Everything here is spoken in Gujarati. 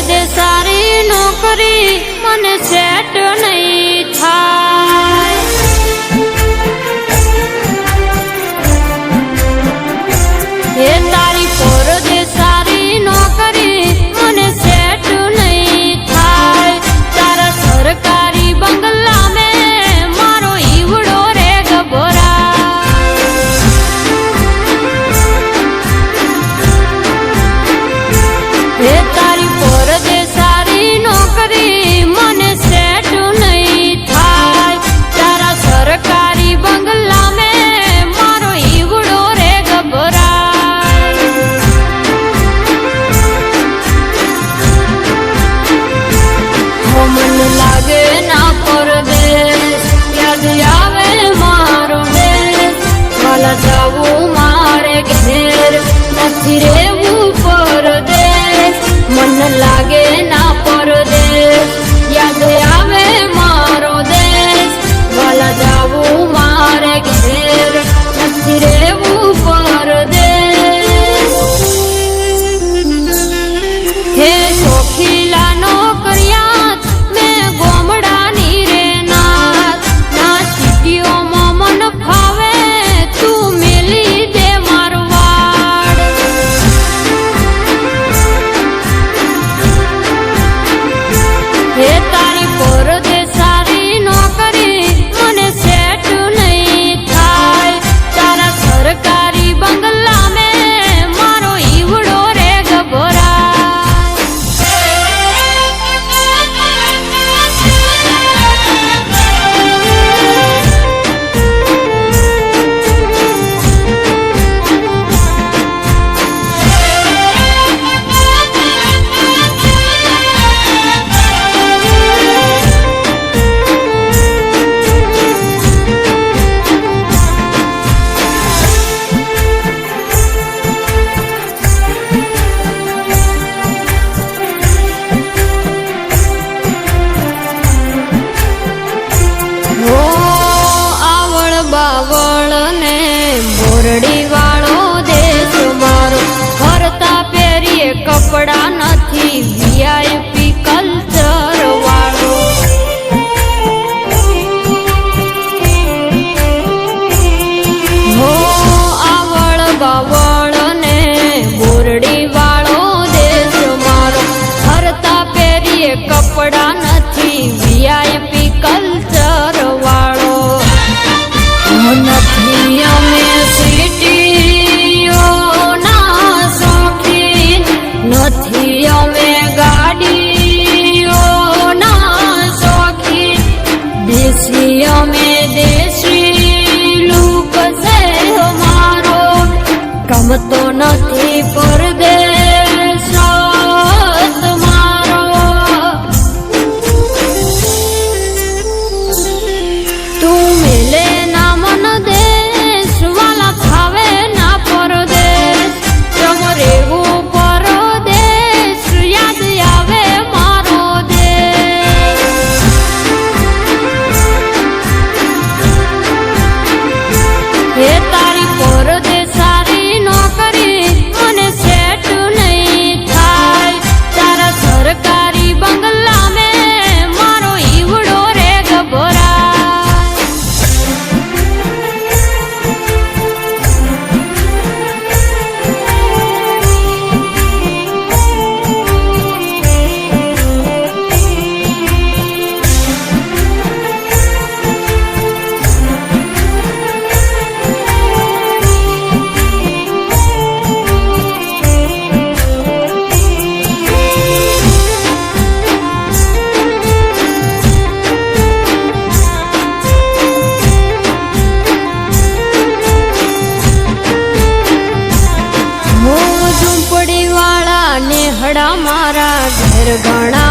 દે સારી નોકરી મને સેટ નહીં થાય હે તારી પર દે સારી નોકરી મને સેટ નહીં થાય તારા સરકારી બંગલા મેં મારો ઈવડો રે ગભરા હે તારી પર દે સારી નોકરી મને સેટ નહીં થાય તારા સરકારી બંગલા મેં મારો ઈવડો રે ગભરાય મન લાગે ના પરદેશ યાદ આવે મારો દેશ વાલા જવું મારે ઘેર નથી રેવું પરદેશ મન લાગે ના પરદેશ યાદ આવે મારો દેશ વાલા જાવું મારે ઘેર નથી રેવું પરદેશ હે શોખીલા નોકરિયાત મેં ગોમડાની રે નાથ ના સિટીઓમાં મન ફાવે તું મેલી દે મારવાડ હે તારી પર દે સારી નોકરી મને સેટ નહીં થાય તારા સરકારી બંગલા મેં મારો ઈવડો રે બાવળ ને મોરડી વાળો દેશ મારો ફરતા પહેરીએ કપડા નથી વીઆઈપી કલ્ચર વાળો હો આવળ બાવળ ને મોરડી વાળો દેશ મારો ફરતા પહેરીએ કપડા નથી વીઆઈપી કલ્ચર વાળો નથી અમે સિટીઓના શોખીન નથી ઘણા